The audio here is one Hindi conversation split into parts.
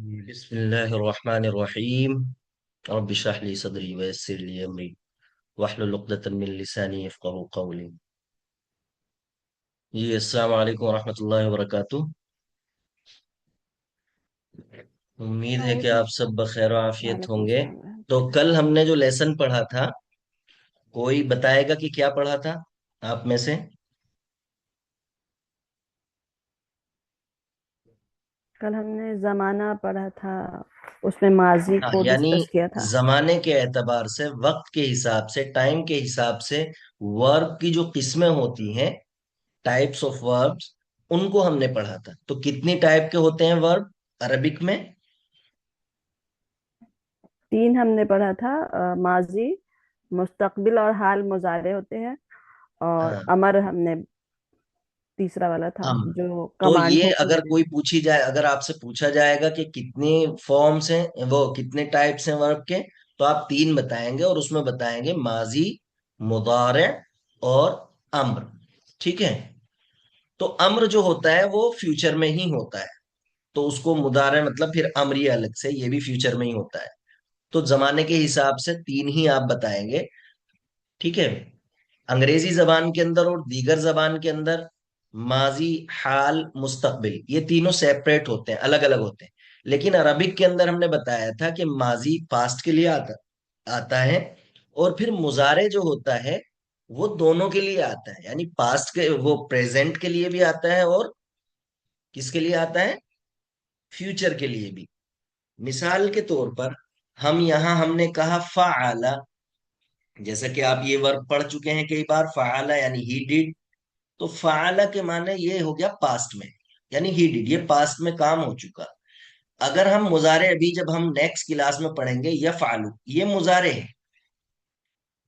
बिस्मिल्लाहिर्रहमानिर्रहीम। रब्बि इश्रह ली सदरी व यस्सिर ली अमरी वहलुल उक़दतम मिन लिसानी यफ़क़हू क़ौली। जी अस्सलाम वालेकुम वरहमतुल्लाहि वबरकातुह। उम्मीद है कि वालेकुम आप सब बखैर व आफियत वालेकुम होंगे। अस्सलाम तो कल हमने जो लेसन पढ़ा था, कोई बताएगा कि क्या पढ़ा था आप में से? कल हमने जमाना पढ़ा था। उसमें माजी हाँ, को यानी डिस्कस किया था। जमाने के एतबार से, वक्त के हिसाब से, टाइम के हिसाब से वर्ब की जो किस्में होती हैं, टाइप्स ऑफ वर्ब्स, उनको हमने पढ़ा था। तो कितनी टाइप के होते हैं वर्ब अरबिक में? तीन हमने पढ़ा था। माजी, मुस्तकबिल और हाल मुजारे होते हैं। और हाँ, अमर हमने तीसरा वाला था हम। जो तो कमांड ये हुक्म अगर देने कोई में। पूछी जाए, अगर आपसे पूछा जाएगा कि कितने फॉर्म्स हैं, वो कितने टाइप्स हैं वर्ब के, तो आप तीन बताएंगे और उसमें बताएंगे माजी, मुदारे और अम्र। ठीक है। तो अम्र जो होता है वो फ्यूचर में ही होता है, तो उसको मुदारे मतलब फिर अम्री अलग से, ये भी फ्यूचर में ही होता है। तो जमाने के हिसाब से तीन ही आप बताएंगे। ठीक है। अंग्रेजी जबान के अंदर और दीगर जबान के अंदर माजी, हाल, मुस्तकबिल, ये तीनों सेपरेट होते हैं, अलग अलग होते हैं। लेकिन अरबिक के अंदर हमने बताया था कि माजी पास्ट के लिए आता आता है, और फिर मुजारे जो होता है वो दोनों के लिए आता है, यानी पास्ट के, वो प्रेजेंट के लिए भी आता है और किसके लिए आता है, फ्यूचर के लिए भी। मिसाल के तौर पर, हम यहां हमने कहा फ़अला, जैसा कि आप ये वर्ब पढ़ चुके हैं कई बार, फ़अला यानी ही डिड। तो फ़अला के माने ये हो गया पास्ट में, यानी ही डिड, ये पास्ट में काम हो चुका। अगर हम मुजारे, अभी जब हम नेक्स्ट क्लास में पढ़ेंगे यफ़अलु, ये मुजारे है।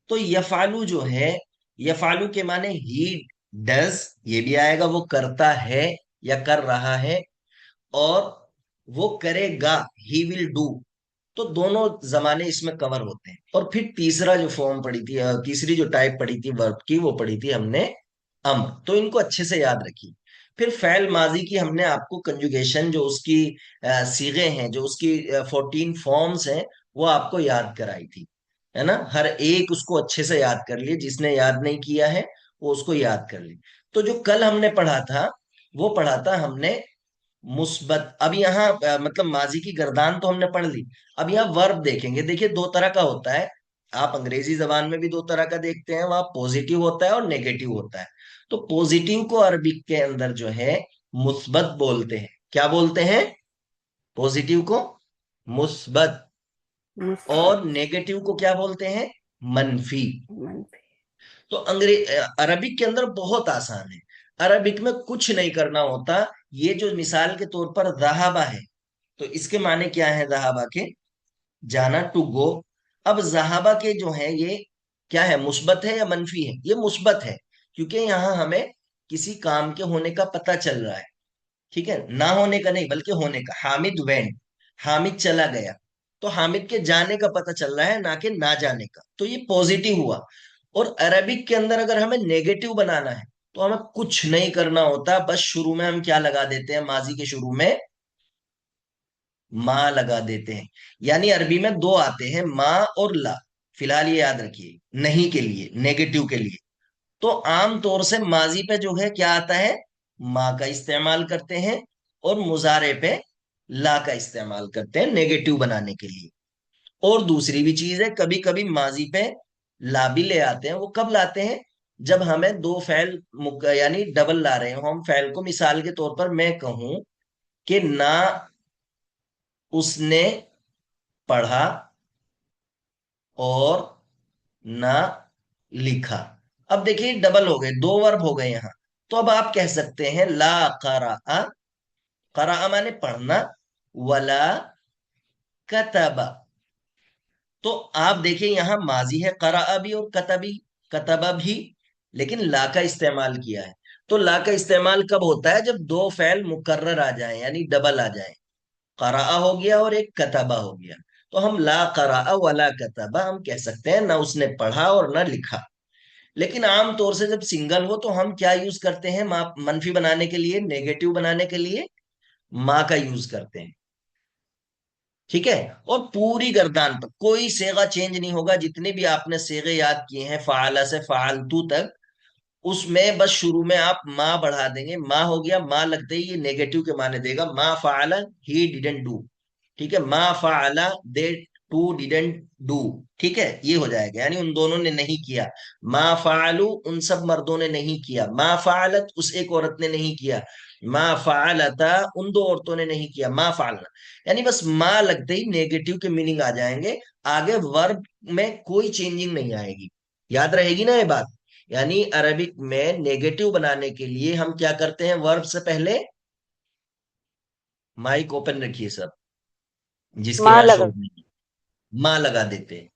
तो यफ़अलु जो है, यफ़अलु के माने ही डज, ये भी आएगा, वो करता है या कर रहा है, और वो करेगा, ही विल डू। तो दोनों जमाने इसमें कवर होते हैं। और फिर तीसरा जो फॉर्म पढ़ी थी, तीसरी जो टाइप पढ़ी थी वर्ब की, वो पढ़ी थी हमने अम्र। तो इनको अच्छे से याद रखिए। फिर फेल माजी की हमने आपको कंजुगेशन, जो उसकी सीगे हैं, जो उसकी 14 फॉर्म्स हैं, वो आपको याद कराई थी, है ना। हर एक उसको अच्छे से याद कर लिए, जिसने याद नहीं किया है वो उसको याद कर ले। तो जो कल हमने पढ़ा था, वो पढ़ा था हमने मुस्बत। अब यहाँ मतलब माजी की गर्दान तो हमने पढ़ ली। अब यहाँ वर्ब देखेंगे। देखिए, दो तरह का होता है। आप अंग्रेजी जबान में भी दो तरह का देखते हैं, वहां पॉजिटिव होता है और नेगेटिव होता है। तो पॉजिटिव को अरबिक के अंदर जो है मुस्बत बोलते हैं। क्या बोलते हैं? पॉजिटिव को मुस्बत। और मुस्बत, नेगेटिव को क्या बोलते हैं? मनफी। मनफी। तो अरबिक के अंदर बहुत आसान है। अरबिक में कुछ नहीं करना होता। ये जो मिसाल के तौर पर जहाबा है, तो इसके माने क्या है जहाबा के? जाना, टू गो। अब जहाबा के जो है ये क्या है, मुस्बत है या मनफी है? ये मुस्बत है, क्योंकि यहां हमें किसी काम के होने का पता चल रहा है। ठीक है, ना होने का नहीं बल्कि होने का। हामिद वेंट, हामिद चला गया। तो हामिद के जाने का पता चल रहा है, ना कि ना जाने का। तो ये पॉजिटिव हुआ। और अरबिक के अंदर अगर हमें नेगेटिव बनाना है, तो हमें कुछ नहीं करना होता। बस शुरू में हम क्या लगा देते हैं, माजी के शुरू में माँ लगा देते हैं। यानी अरबी में दो आते हैं, माँ और ला। फिलहाल ये याद रखिए, नहीं के लिए, नेगेटिव के लिए। तो आम तौर से माजी पे जो है क्या आता है, माँ का इस्तेमाल करते हैं, और मुजारे पे ला का इस्तेमाल करते हैं नेगेटिव बनाने के लिए। और दूसरी भी चीज है, कभी कभी माजी पे ला भी ले आते हैं। वो कब लाते हैं? जब हमें दो फैल यानी डबल ला रहे हो हम फैल को। मिसाल के तौर पर मैं कहूं कि ना उसने पढ़ा और ना लिखा। अब देखिए, डबल हो गए, दो वर्ब हो गए यहां। तो अब आप कह सकते हैं ला करा, करा माने पढ़ना, वला कतबा। तो आप देखिए, यहां माजी है करा भी और कतबी, कतबा भी, लेकिन ला का इस्तेमाल किया है। तो ला का इस्तेमाल कब होता है? जब दो फैल मुकर्रर आ जाए, यानी डबल आ जाए। करा हो गया और एक कतबा हो गया। तो हम ला करा वला कतबा हम कह सकते हैं, ना उसने पढ़ा और ना लिखा। लेकिन आमतौर से जब सिंगल हो, तो हम क्या यूज करते हैं, मनफी बनाने के लिए, नेगेटिव बनाने के लिए माँ का यूज करते हैं। ठीक है। और पूरी गर्दान पर कोई सेगा चेंज नहीं होगा, जितने भी आपने सेगे याद किए हैं फाला से फालतू तक, उसमें बस शुरू में आप माँ बढ़ा देंगे, माँ हो गया, माँ लगते ही ये नेगेटिव के माने देगा, माँ फाला ही डिडंट डू। ठीक है, माँ फाला दे टू डिडंट डू। ठीक है, ये हो जाएगा, यानी उन दोनों ने नहीं किया। माँ फालू उन सब मर्दों ने नहीं किया, माँ फालत उस एक औरत ने नहीं किया, माँ फालता उन दो औरतों ने नहीं किया, माँ फालना। यानी बस माँ लगते ही नेगेटिव के मीनिंग आ जाएंगे, आगे वर्ब में कोई चेंजिंग नहीं आएगी। याद रहेगी ना ये बात। यानी अरबिक में नेगेटिव बनाने के लिए हम क्या करते हैं, वर्ब से पहले, माइक ओपन रखिए सब, जिसके माँ यहाँ लगा। शोर नहीं, माँ लगा देते हैं।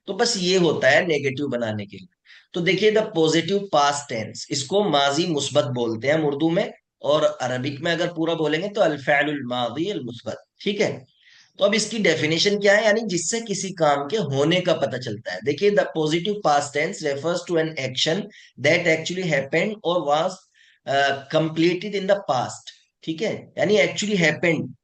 तो बस ये होता है नेगेटिव बनाने के लिए। तो देखिए, द पॉजिटिव पास्ट टेंस, इसको माजी मुस्बत बोलते हैं हम उर्दू में, और अरबिक में अगर पूरा बोलेंगे तो अल फ़अलुल मादी अल मुस्बत। ठीक है। तो अब इसकी डेफिनेशन क्या है, यानी जिससे किसी काम के होने का पता चलता है। देखिए, the positive past tense refers to an action that actually happened और was completed in the past. ठीक है, यानी actually happened,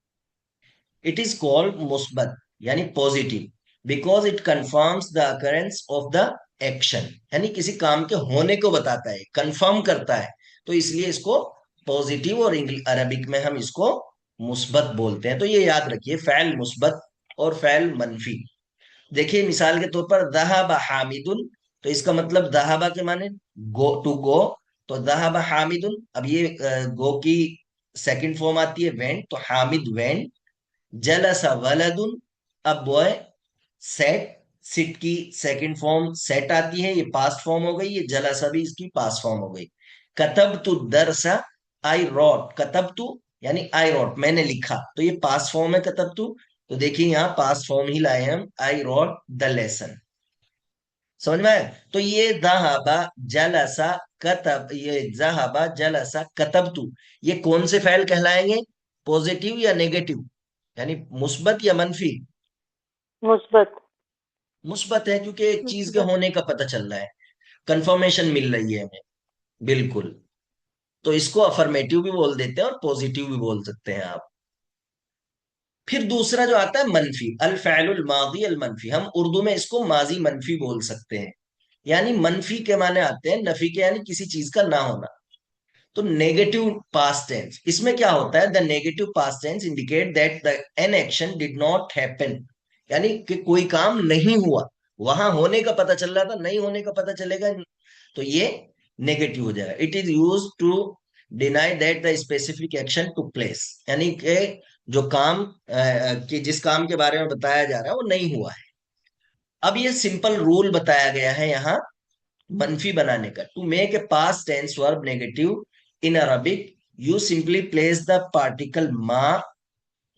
it is called मुस्बत, यानी positive, because it confirms the occurrence of the action, यानी किसी काम के होने को बताता है, कंफर्म करता है, तो इसलिए इसको पॉजिटिव, और अरबिक में हम इसको मुस्बत बोलते हैं। तो ये याद रखिए, फैल मुस्बत और फैल मनफी। देखिए मिसाल के तौर पर दहाबा हामिदुन, तो इसका मतलब दहाबा के माने गो, टू गो। तो दहाबा हामिदुन, अब ये गो की सेकंड फॉर्म आती है वेंट, तो हामिद वेंट। जलसा वलदुन, अब बॉय सेट, सिट की सेकंड फॉर्म सेट आती है, ये पास्ट फॉर्म हो गई, ये जलसा भी इसकी पास्ट फॉर्म हो गई। कतबतु दरसा, आई रॉट, कतबतु यानी आई रॉट, मैंने लिखा, तो ये पास्ट फॉर्म है कतबतु। तो देखिए यहाँ पास्ट फॉर्म ही लाए हम, आई रॉट द लेसन। समझ में आया? तो ये दहाबा जलसा कतब, ये जहाबा जलसा कतबतु, ये कौन से फेल कहलाएंगे, पॉजिटिव या नेगेटिव, यानी मुस्बत या मनफी? मुस्बत। मुस्बत है, क्योंकि एक चीज के मुस्बत। होने का पता चल रहा है, कंफर्मेशन मिल रही है हमें। बिल्कुल। तो इसको अफर्मेटिव भी बोल देते हैं और पॉजिटिव भी बोल सकते हैं आप। फिर दूसरा जो आता है मनफी, अल फ़अलुल मादी अल मनफी, हम उर्दू में इसको माजी मनफी बोल सकते हैं। यानी मनफी के माने आते हैं नफी के, यानी किसी चीज का ना होना। तो नेगेटिव पास्ट टेंस, इसमें क्या होता है, the negative past tense indicate that the an action did not happen, यानी कि कोई काम नहीं हुआ, वहां होने का पता चल रहा था, नहीं होने का पता चलेगा, तो ये नेगेटिव हो जाएगा। It is use to deny that the specific action to place, यानी कि जो काम कि जिस काम के बारे में बताया जा रहा है वो नहीं हुआ है। अब ये सिंपल रूल बताया गया है यहाँ मनफी बनाने का। To make a past tense verb negative in Arabic, you simply place the particle मा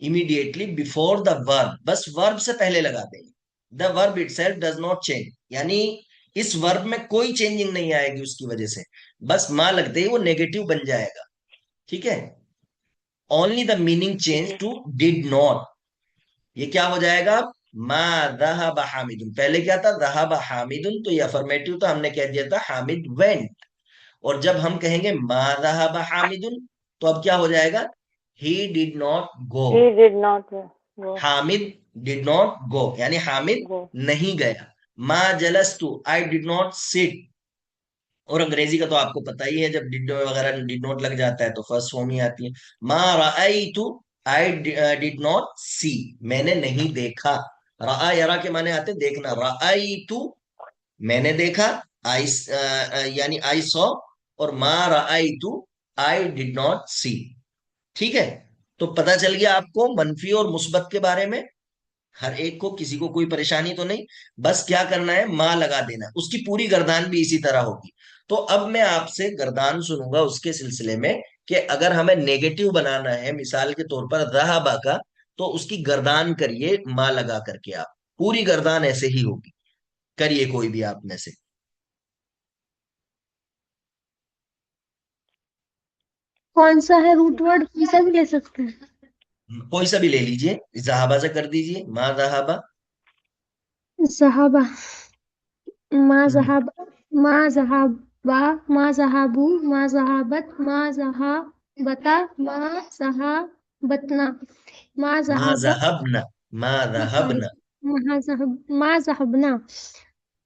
इमीडिएटली बिफोर द वर्ब, बस वर्ब से पहले लगा देंगे। The verb itself does not change, यानी इस वर्ब में कोई चेंजिंग नहीं आएगी उसकी वजह से, बस मा लगते ही वो नेगेटिव बन जाएगा। ठीक है। Only the meaning change to did not, ये क्या हो जाएगा, मा दहाबा हामिदुन, पहले क्या था दहाबा हामिदुन, तो ये अफर्मेटिव था, हमने कह दिया था हामिद वेंट। और जब हम कहेंगे मा दहाबा हामिदुन, तो अब क्या हो जाएगा, he did not go, he did not go. Hamid did not गो, यानी हामिद गो। नहीं गया। मा जलस्तु, आई डिड नॉट सिट। और अंग्रेजी का तो आपको पता ही है, जब डिड वगैरह डिड नॉट लग जाता है तो फर्स्ट फॉर्म ही आती है। मा राअइतु, आई डिड नॉट सी, मैंने नहीं देखा। रा यरा के माने आते देखना, राअइतु मैंने देखा, आई यानी आई सॉ, और मा राअइतु आई डिड नॉट सी। ठीक है। तो पता चल गया आपको मनफी और मुस्बत के बारे में, हर एक को, किसी को कोई परेशानी तो नहीं। बस क्या करना है, माँ लगा देना, उसकी पूरी गर्दान भी इसी तरह होगी। तो अब मैं आपसे गर्दान सुनूंगा उसके सिलसिले में, कि अगर हमें नेगेटिव बनाना है, मिसाल के तौर पर रहाबा का, तो उसकी गर्दान करिए माँ लगा करके, आप पूरी गर्दान ऐसे ही होगी। करिए कोई भी आप में से, कौन सा है रूट वर्ड, कौन सा भी ले सकते हैं? कोई सा भी ले लीजिए, जहाबा से कर दीजिए, माँ जहाबा। जहाबा। माँ हम्म, जहाब। माँ जहाबा। माँ जहाबू। माँ जहाबत। माँ जहाबता। माँ जहाबतना। माँ माँ जहाबत। जहबना, मा सॉरी, ज़हबना। मा ज़हबना।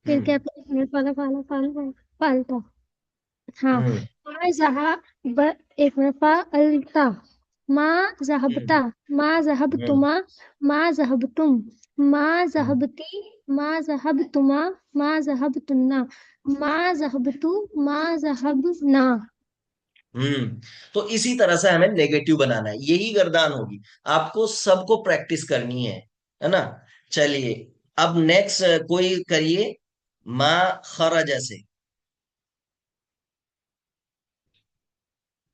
फिर क्या, हम्म। फाला फाला फाला फालता। हाँ, हम्म। मा ज़हब, एक मिनट, फालता, मा हम्म। ज़हबता, मा हम्म। ज़हबतुमा, मा ज़हबतुम, मा हम्म। ज़हबती, मा ज़हबतुमा, मा ज़हबतुन्ना, मा ज़हबतु, मा ज़हबना। तो इसी तरह से हमें नेगेटिव बनाना है, यही गर्दान होगी। आपको सबको प्रैक्टिस करनी है ना। चलिए, अब नेक्स्ट कोई करिए, मा खरज से।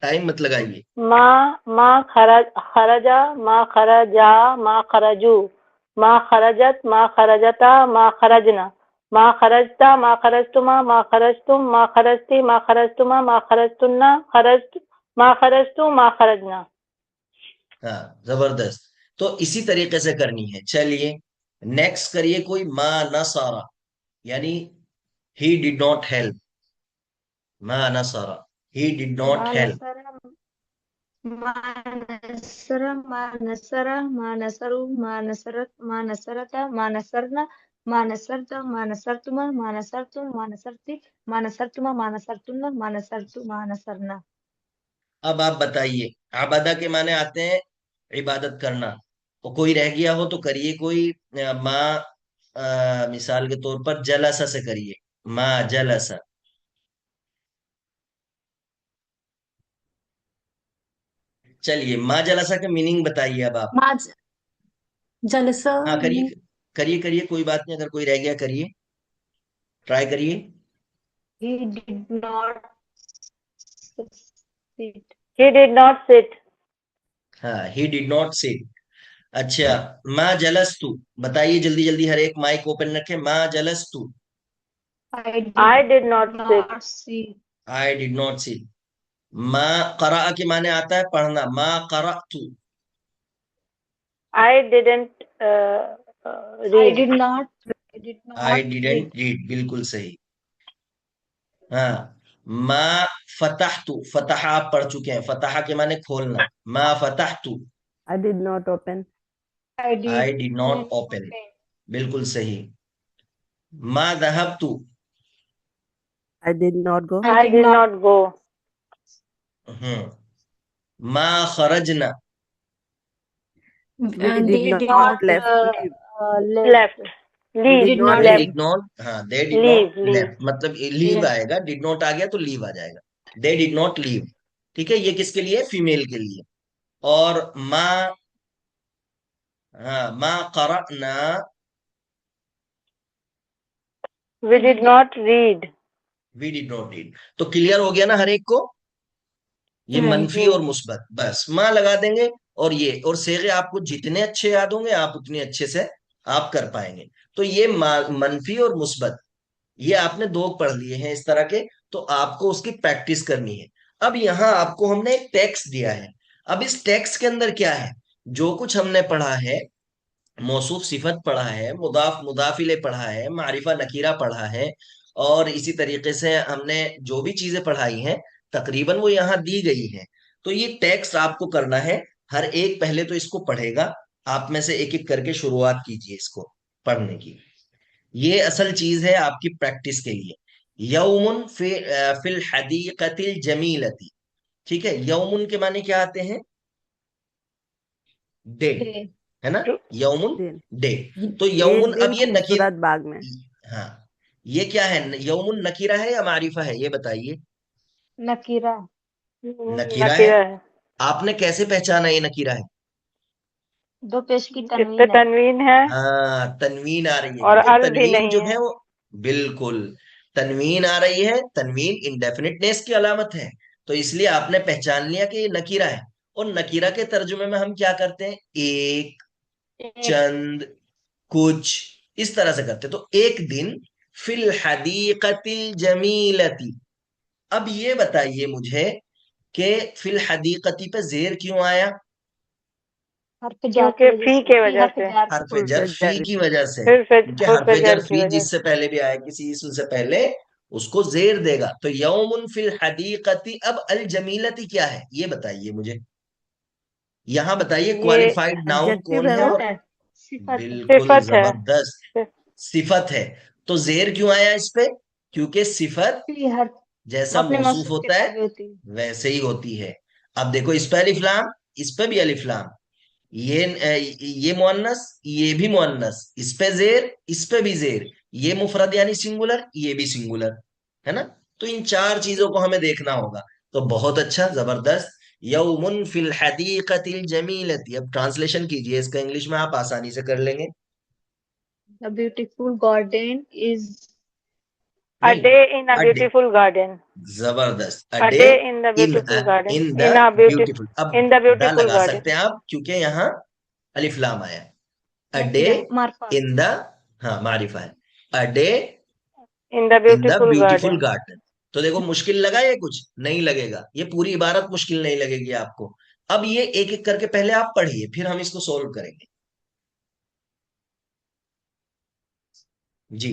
टाइम मत लगाइए। मा मा खरजा, मा खरजा, मा खरजू, मा खरजत, मा खरजता, मा खरजना, मा खरजता, मा खरजतुमा, मा खरजतुम, मा खरजती, मा खरजतुमा, मा खरजतुन्ना, मा खरजतु, मा खरजना। हाँ, जबरदस्त। तो इसी तरीके से करनी है। चलिए, नेक्स्ट करिए कोई, मा नसारा, यानी ही डिड नॉट हेल्प। मा नसारा, ही डिड नॉट मा हेल्प। नसरा, मा नसरा, मा नसरा, मा नसरू, मा नसरत, मा नसरता, मा नसरना, मा नसरता, मा नसरतुमा, मा नसरतुम, मा नसरती, मा नसरतुमा, मा नसरतुन्ना, मा नसरतु, मा नसरना। अब आप बताइए, आबादा के माने आते हैं इबादत करना। तो कोई रह गया हो तो करिए कोई, माँ, मिसाल के तौर पर जलसा से करिए, माँ जलसा। चलिए, माँ जलसा का मीनिंग बताइए अब आप। माज जलसा हाँ, मीनिंग। करिए करिए करिए, कोई बात नहीं, अगर कोई रह गया करिए, ट्राई करिए। He did not sit. He did not sit. हाँ, ही डिड नॉट से। अच्छा, माँ जलस्तु, बताइए जल्दी जल्दी, हर एक माइक ओपन रखे, माँ जलस्तु। I I did did not sit. not see. I did not see. माँ करा के माने आता है पढ़ना, माँ करातु। I didn't I read. did not, I did I not read. Didn't read, बिल्कुल सही। हाँ, माँ फतहतु, फतहा आप पढ़ चुके हैं, फतहा के माने खोलना, माँ फतहतु। I did not open. I did I did not not open, open. बिल्कुल सही। माँ दहबतु। I did not go. I I did did not, not go. हम्म। माँ खरजना। We and did they not did Not not left leave. left. we Leave. did Leave. not they Left. Did not, हाँ, they did not Leave. Leave. Left, मतलब लीव Left. आएगा, डिड नॉट आ गया तो लीव आ जाएगा। They did not leave. ठीक है, ये किसके लिए? फीमेल के लिए। और माँ, हाँ, माँ करना। We did not read. We did not read. तो क्लियर हो गया ना हर एक को? ये मनफी और मुस्बत, बस माँ लगा देंगे। और ये और सेगे आपको जितने अच्छे याद होंगे, आप उतने अच्छे से आप कर पाएंगे। तो ये मनफी और मुस्बत, ये आपने दो पढ़ लिए हैं इस तरह के। तो आपको उसकी प्रैक्टिस करनी है। अब यहाँ आपको हमने एक टेक्स्ट दिया है। अब इस टेक्स्ट के अंदर क्या है? जो कुछ हमने पढ़ा है, मौसूफ सिफत पढ़ा है, मुदाफ मुदाफिले पढ़ा है, मारिफा नकीरा पढ़ा है, और इसी तरीके से हमने जो भी चीजें पढ़ाई हैं, तकरीबन वो यहाँ दी गई है। तो ये टेक्स्ट आपको करना है। हर एक पहले तो इसको पढ़ेगा। आप में से एक एक करके शुरुआत कीजिए इसको पढ़ने की। ये असल चीज है आपकी प्रैक्टिस के लिए। यौमुन फिल हदीकतिल जमीलती। ठीक है, यौमुन के माने क्या आते हैं? Day, day. है ना? यौमुन, दिन। डे। तो एक यौमुन, अब दिन ये नकीर, खूबसूरत बाग में। हाँ, ये क्या है? यौमुन नकीरा है या मारिफा है, ये बताइए। Nakira. नकीरा है। नकीरा है। आपने कैसे पहचाना ये नकीरा है? दो पेश की इस पे तनवीन है। तनवीन है हाँ, तनवीन आ रही है, और क्योंकि अल भी तनवीन नहीं जो है। है वो, बिल्कुल, तनवीन आ रही है। तनवीन इंडेफिनिटनेस की अलामत है। तो इसलिए आपने पहचान लिया कि ये नकीरा है। और नकीरा के तर्जुमे में हम क्या करते हैं? एक, एक, चंद, कुछ, इस तरह से करते हैं। तो एक दिन फिल हदीकतिल जमीलती। अब ये बताइए मुझे कि फिल हदीकती पे जेर क्यों आया? हर्फ जार की क्योंकि वजह फी से, के फी वजह हर्फ से। जार की हरफ वजह जर से। फी की वजह से। क्योंकि हर्फ हरफ जर जर की फी वजह जिससे पहले भी आया, किसी इसम से पहले, उसको जेर देगा। तो यौमुन फिल हदीकती, अब अल जमीलती क्या है ये बताइए मुझे। यहां बताइए ये क्वालिफाइड नाउन एडजेक्टिव कौन है है। वो। और सिफत है। सिफत है। बिल्कुल सिफत है। जबरदस्त। सिफत है। तो जेर क्यों आया इस पे? क्योंकि सिफत फिर हर जैसा अपने मौसूफ मौसूफ के होता है ताबे होती है। वैसे ही होती है। अब देखो, इस पे अलिफ लाम, इस पे भी अलिफ लाम, ये मुअन्नस, ये भी मुअन्नस, इस पे जेर, इस पे भी जेर, ये मुफरद यानी सिंगुलर, ये भी सिंगुलर, है ना? तो इन चार चीजों को हमें देखना होगा। तो बहुत अच्छा, जबरदस्त। यौमुन फिल हदीकतिल जमीलती। अब ट्रांसलेशन कीजिए इसका इंग्लिश में, आप आसानी से कर लेंगे। The beautiful garden is A नहीं, day in a a day, beautiful garden. जबरदस्त। अ A day day in the in beautiful garden. In the In a beautiful beautiful. अब in the दा beautiful लगा garden. सकते हैं आप, क्योंकि यहाँ अलिफ लाम आया। A day nakira marfa. In the, हाँ मारिफा है। A day In the in the beautiful beautiful garden. Garden. तो देखो, मुश्किल लगा ये? कुछ नहीं लगेगा, ये पूरी इबारत मुश्किल नहीं लगेगी आपको। अब ये एक एक करके पहले आप पढ़िए, फिर हम इसको सोल्व करेंगे। जी,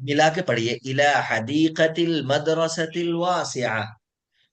मिला के पढ़िए, इला हदीकतिल मदरसतिल वासिआ।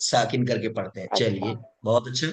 साकिन करके पढ़ते हैं। अच्छा चलिए, बहुत अच्छा।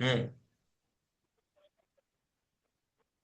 हम्म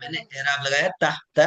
मैंने एराब लगाया तहता।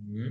हम्म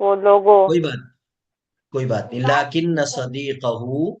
वो लोगो. कोई बात, कोई बात नहीं। लाकिन सदीकहू,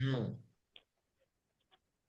हम्म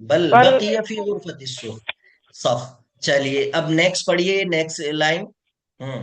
बल बल बकिया फी गुरफती सफ। चलिए, अब नेक्स्ट पढ़िए, नेक्स्ट लाइन। हम्म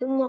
हम्म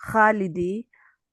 खालिदन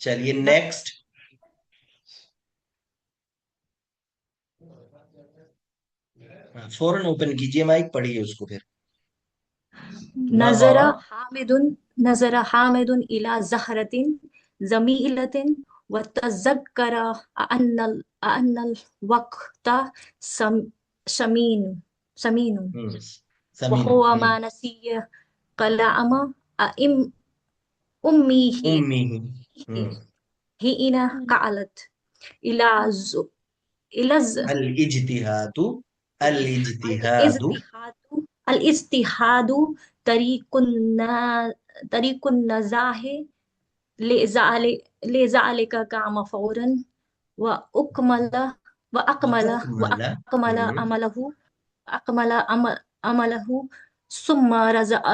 चलिए नेक्स्ट। फौरन ओपन कीजिए माइक, पढ़िए उसको फिर। नजर नजरा। हामिदुन नजर हामिदुन इला जहरतिन जमीलतिन वतज़क्कर अन्नल वक्त सम, शमीन शमीन समीन। वहुवा मा नसिय कलाम अइम उम्मीही उम्मी ही। हम्म हिना कालत इला इला अल इज्तिहादु, अल इज्तिहादु। अल-इज्तिहादु अल-इज्तिहादु तरीकुन न- तरीकुन नज़ाहे लिज़ालि लिज़ालिका काम फौरन व उकमल व अकमल व वतकमला। अकमल अमलहु अकमल अमलहु सुम्मा रज़अ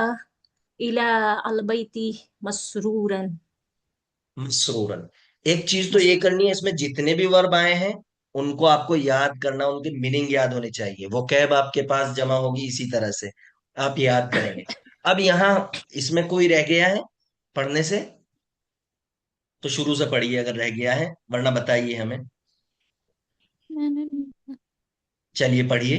इला अल-बैति मसरूरन मसरूरन। एक चीज तो ये मसरूर। करनी है, इसमें जितने भी वर्ब आए हैं उनको आपको याद करना, उनके मीनिंग याद होने चाहिए। वो कैब आपके पास जमा होगी इसी तरह से, आप याद करेंगे। अब यहाँ इसमें कोई रह गया है पढ़ने से? तो शुरू से पढ़िए अगर रह गया है, वरना बताइए हमें। मैंने नहीं चलिए पढ़िए।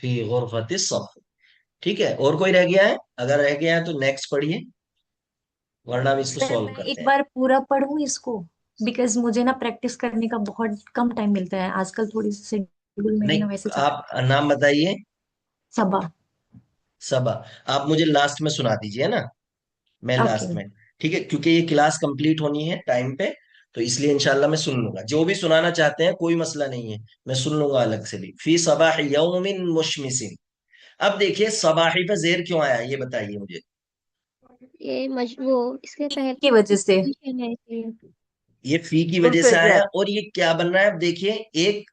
फी गुरफती सफ। ठीक है, और कोई रह गया है? अगर रह गया है तो नेक्स्ट पढ़िए, वरना हम इसको सर सॉल्व मैं करते एक हैं। बार पूरा पढ़ूं इसको, बिकॉज मुझे ना प्रैक्टिस करने का बहुत कम टाइम मिलता है आजकल, थोड़ी सी शेड्यूल मेरी ना वैसे नहीं, चल रही आप नाम बताइए। है। सबा। सबा। आप मुझे लास्ट में सुना दीजिए ना, मैं ओके। लास्ट में। ठीक है, क्योंकि ये क्लास कंप्लीट होनी है टाइम पे, तो इसलिए इंशाल्लाह मैं सुन लूंगा। जो भी सुनाना चाहते हैं कोई मसला नहीं है, मैं सुन लूंगा अलग से भी। फी सबाह यौमिन मुशमिसिन। अब देखिए सबाही पे जेर क्यों आया, ये बताइए मुझे। ये वो इसके की पहले वजह से। condition है इसलिए। ये फी की फुल वजह से आया, प्रेजेंट। और ये क्या बन रहा है अब देखिए, एक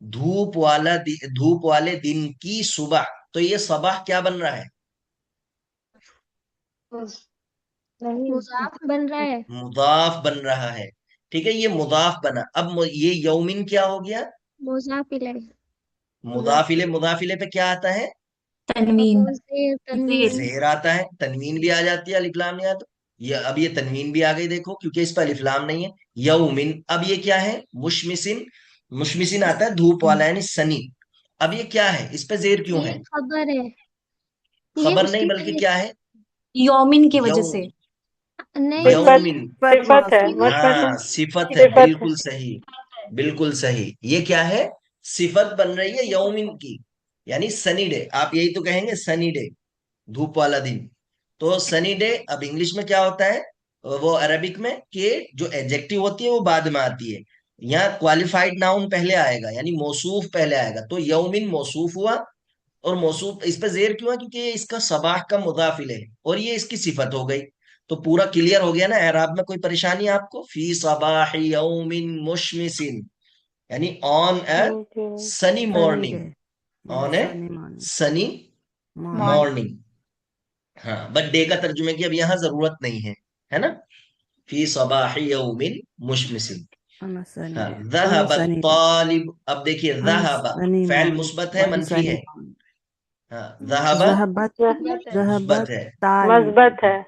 धूप वाले दिन की सुबह, तो ये सबाह क्या बन रहा है? नहीं, मुजाफ बन रहा है। मुदाफ बन रहा है। ठीक है, ये मुदाफ बना। अब ये यौमिन क्या हो गया? मुजाफ इलैह। मुदाफिले, मुदाफिले पे क्या आता है? तनवीन। से जेर। तनवीन। जेर आता है, तनवीन भी आ जाती है, अलिफ लाम नहीं आता। ये अब ये तनवीन भी आ गई देखो, क्योंकि इस पर अलिफ लाम नहीं है। यौमिन, अब ये क्या है? मुशमिसिन। मुशमिसिन आता है धूप वाला, यानी सनी। अब ये क्या है, इस पे जेर क्यों ये है? खबर है। ये खबर नहीं, उसके बल्कि पहले क्या है? यौमिन की वजह यौम, से। नहीं वो सिफत, यौमिन। सिफत है, ये मुशमिसिन हाँ, सिफत है, सिफत है। बिल्कुल सही। बिल्कुल सही, ये क्या है? सिफत बन रही है यौमिन की, यानी सनी डे। आप यही तो कहेंगे, सनी डे, धूप वाला दिन। तो सनी डे अब इंग्लिश में क्या होता है, वो अरबिक में, कि जो एडजेक्टिव होती है वो बाद में आती है। यहाँ क्वालिफाइड नाउन पहले आएगा, यानी मौसूफ पहले आएगा। तो यौमिन मौसूफ हुआ, और मौसूफ इस पे जेर क्यों है? क्योंकि ये इसका सबाह का मुदाफिल है, और ये इसकी सिफत हो गई। तो पूरा क्लियर हो गया ना एराब में? कोई परेशानी है आपको? फी सबाह यौमिन मुशमिसिन, यानी ऑन ए जी। Sunny sunny day. Morning. On a sunny morning. Sunny morning. Morning. हाँ, बट डे का तर्जुमे की अब यहाँ जरूरत नहीं है ना? फी सबाह यौमिन मुशमिसिन। ऑन सनी हाँ, डे। ऑन ज़हब सनी डे। तालिब। अब देखिए ऑन ज़हब, सनी फैल मॉर्निंग। मुस्बत है ऑन मनफी सनी है? मॉर्निंग। हाँ, ज़हब ज़हबत। मुस्बत ज़हबत है। तालिब। मस्बत है।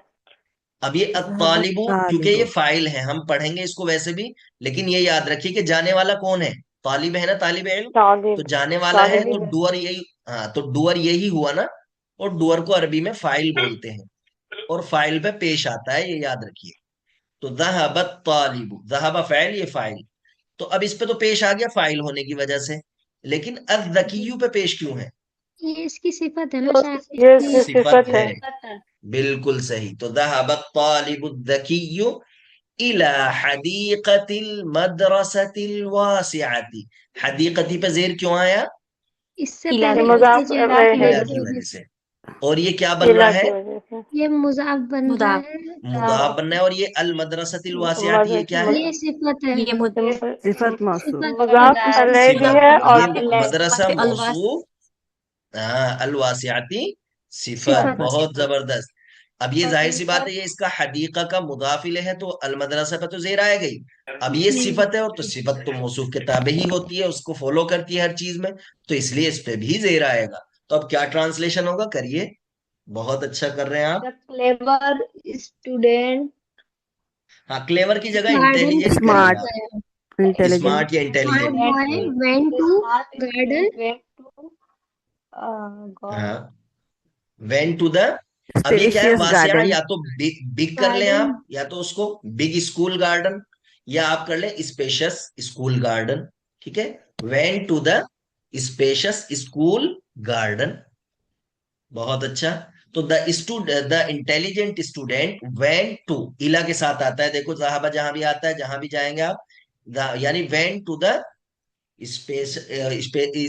अब ये ज़हबत अत्तालिबु, क्योंकि तालिब। ये फाइल है, हम पढ़ेंगे इसको वैसे भी, लेकिन ये याद रखिए कि जाने वाला कौन है? तालिब है ना, तालिब इल्म। तो तालिब, जाने वाला है, तालिबी तो है। डुअर यही। हाँ, तो डुअर यही हुआ ना, और डुअर को अरबी में फाइल बोलते हैं, और फाइल पे पेश आता है, ये याद रखिए। तो ज़हबत तालिबु, ज़हबा फाइल, ये फाइल। तो अब इस पे तो पेश आ गया फाइल होने की वजह से, लेकिन अज़्ज़किय्यु पे पेश क्यों है? ये इसकी सिफत है ना शायद ये इसलिए। सिफत सिफत है, है। बिल्कुल सही। तो ज़हबत तालिबु ज़किय्यु इला हदीक़तिल मदरसतिल वासिअति। हदीक़ती पे जेर क्यों आया? इससे इला पहले ये की वजह इसकी मजाफ से। जरा की इला वजह की से। वजह से। और ये क्या बन रहा इला है? की वजह से। ये मुजाफ बन रहा मुदाफ। है। मुदाफ बनना है। और ये अल मदरसतिल वासिअति, ये मद, क्या है? ये सिफत है। ये सिफत मौसूफ। सिफत मुजाफ अलैह भी सिफत। है ये और मदरसा अलवास। मौसूफ। हाँ, अल वासिअति सिफत, सिफत। सिफत। बहुत जबरदस्त। अब ये जाहिर सी बात है, ये इसका हदीका का मुदाफिल है, तो अल मदरसा पे तो जेर आएगा ही। अब ये सिफत है, और तो सिफत तो मौसूफ के ताबे ही होती है, उसको फॉलो करती है हर चीज में, तो इसलिए इस पे भी जेर आएगा। तो अब क्या ट्रांसलेशन होगा, करिए। बहुत अच्छा कर रहे हैं आप। द क्लेवर स्टूडेंट हाँ, क्लेवर की जगह गार्डन की इंटेलिजेंट करिए स्मार्ट। तरफ आप। गया। इंटेलिजेंट। स्मार्ट या smart intelligent. Boy went to garden. हाँ, वेंट टू द। अब ये क्या है, स्पेशियस वासिया, गार्डन। या तो बिग बिग कर लें गार्डन। आप, या तो उसको बिग स्कूल गार्डन, या आप कर लें स्पेशियस स्कूल गार्डन। ठीक है, went to the spacious school garden. बहुत अच्छा। तो the intelligent student went to, इला के साथ आता है, देखो साहबा जहां भी आता है, जहां भी जाएंगे आप, यानी went to the space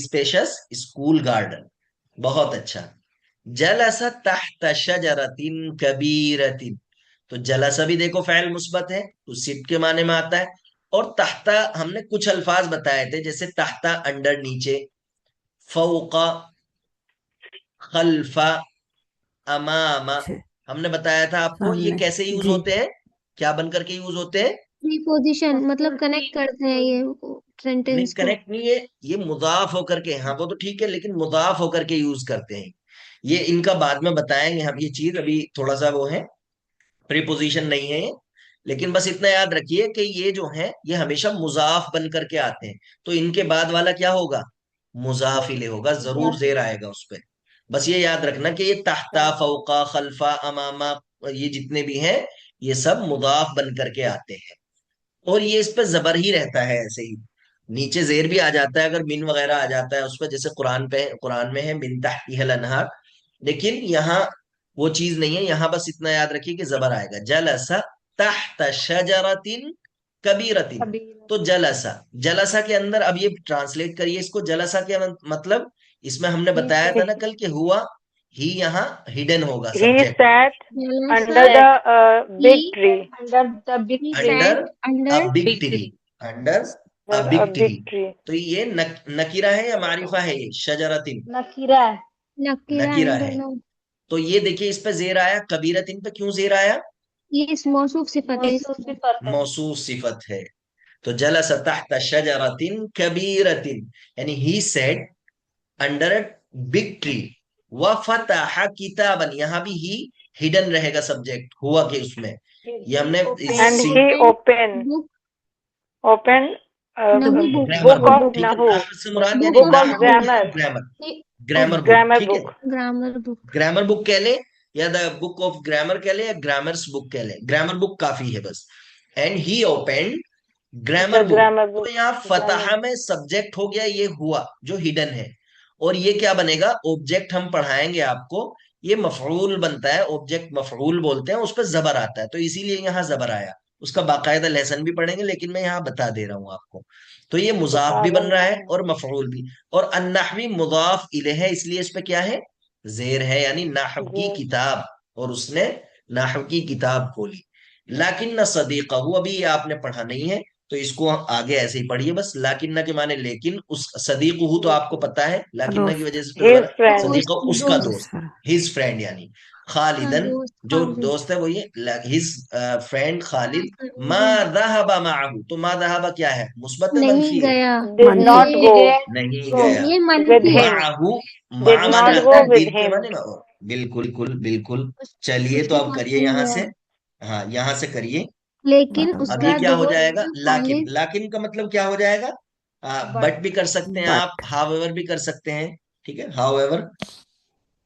spacious school garden. बहुत अच्छा। जलसा तहत शजरतिन कबीरतिन। तो जलसा भी देखो फैल मुस्बत है, तो सिट के माने में आता है। और तहता हमने कुछ अल्फाज बताए थे, जैसे तहता अंडर, नीचे, फौका, खल्फा, अमामा। छे- हमने बताया था आपको ये सामने। कैसे यूज जी। होते हैं, क्या बन करके यूज होते हैं। प्रीपोजिशन मतलब कनेक्ट करते हैं ये नहीं, सेंटेंस को। करेक्ट नहीं है, ये मुदाफ होकर के, हाँ वो तो ठीक है, लेकिन मुदाफ होकर के यूज करते हैं। ये इनका बाद में बताएंगे हम, ये चीज अभी थोड़ा सा वो है, प्रीपोजिशन नहीं है ये। लेकिन बस इतना याद रखिए कि ये जो है ये हमेशा मुजाफ बन करके आते हैं, तो इनके बाद वाला क्या होगा, मुजाफ इले होगा, जरूर जेर आएगा उस पे। बस ये याद रखना कि ये तहता, फौका, खल्फा, अमामा, ये जितने भी हैं ये सब मुदाफ बन करके आते हैं। और ये इस पे जबर ही रहता है ऐसे ही, नीचे जेर भी आ जाता है अगर मिन वगैरह आ जाता है उस पर, जैसे कुरान में है मिन तहतिहल अनहार। लेकिन यहाँ वो चीज नहीं है, यहाँ बस इतना याद रखिए कि जबर आएगा, जलसा तहत शजरतिन कबीरतिन। तो जलसा, जलसा के अंदर, अब ये ट्रांसलेट करिए इसको, जलसा के मतलब, इसमें हमने बताया था ना कल कि हुआ ही, यहाँ हिडन होगा He subject, sat under Sat, the big he tree. under the big under tree. A Under big tree, under a Under big a tree. big tree. तो ये नकीरा है या मारिफा है, ये शजरतिन नकीरा है। नकीरा नकीरा है है। दोनों। तो ये देखिए इस पे जेर आया, कबीरतिन पे क्यों जेर आया, ये इस मौसूफ सिफत है मौसूफ इसकी। सिफत है। मौसूफ सिफत है। तो जलस तहत शजरतिन कबीरतिन, यानी he said under a big tree, व फतह किताबन, यहाँ भी ही हिडन रहेगा सब्जेक्ट हुआ के उसमें, ये हमने And he opened book opened नहीं book grammar book book, of ठीक है, Nahu, नाहव से मुराद यानी book of नाहव grammar, grammar, grammar book, grammar ठीक है, book. Grammar book. Grammar book कह ले, या द बुक ऑफ ग्रामर कह ले, या ग्रामर्स बुक कह ले, ग्रामर बुक काफी है बस। And he opened grammar The book. grammar तो book. यहाँ फतहा में सब्जेक्ट हो गया ये हुआ जो हिडन है, और ये क्या बनेगा, ऑब्जेक्ट हम पढ़ाएंगे आपको, ये मफऊल बनता है, ऑब्जेक्ट मफऊल बोलते हैं, उस पर जबर आता है, तो इसीलिए यहाँ जबर आया। उसका बाकायदा लेसन भी पढ़ेंगे, लेकिन मैं यहाँ बता दे रहा हूँ आपको। तो ये मुजाफ भी बन रहा है और मफऊल भी। और अन्नहवी मुजाफ इले है, इसलिए इस पे क्या है, जेर है, यानी नाहव की जी. किताब, और उसने नाहव की किताब खोली। लाकिन न सदीका, अभी ये आपने पढ़ा नहीं है, तो इसको आगे ऐसे ही पढ़िए बस। लाकिन्ना के माने लेकिन, उस सदीकुहु तो आपको पता है, लाकिन्ना की दोस्त। वजह से तो His दोबारा, friend. सदीका दोस्त उसका दोस्त। दोस्त, हिज फ्रेंड, यानी हाँ खालिदन दोस्त जो खालिद। दोस्त है वो ये, हिज फ्रेंड खालिद। मा नहीं दहबा माहू, तो मा दहबा क्या है, मुस्बत है मंफी है, गया। Did मनफी। not ये go नहीं ये गया। with मनफी है। him. माहू, Did मा माने not आता go है with विद के him. माने में, और बिल्कुल बिल्कुल बिल्कुल। चलिए तो उसके अब साथ करिए नहीं यहाँ से, गया। हाँ यहाँ से करिए। लेकिन अब ये उसका क्या हो दोस्त जाएगा, लाकिन, खालिद लाकिन का मतलब क्या हो जाएगा, बट भी कर सकते हैं आप, बट हाउएवर भी कर सकते हैं, ठीक है, हाउएवर।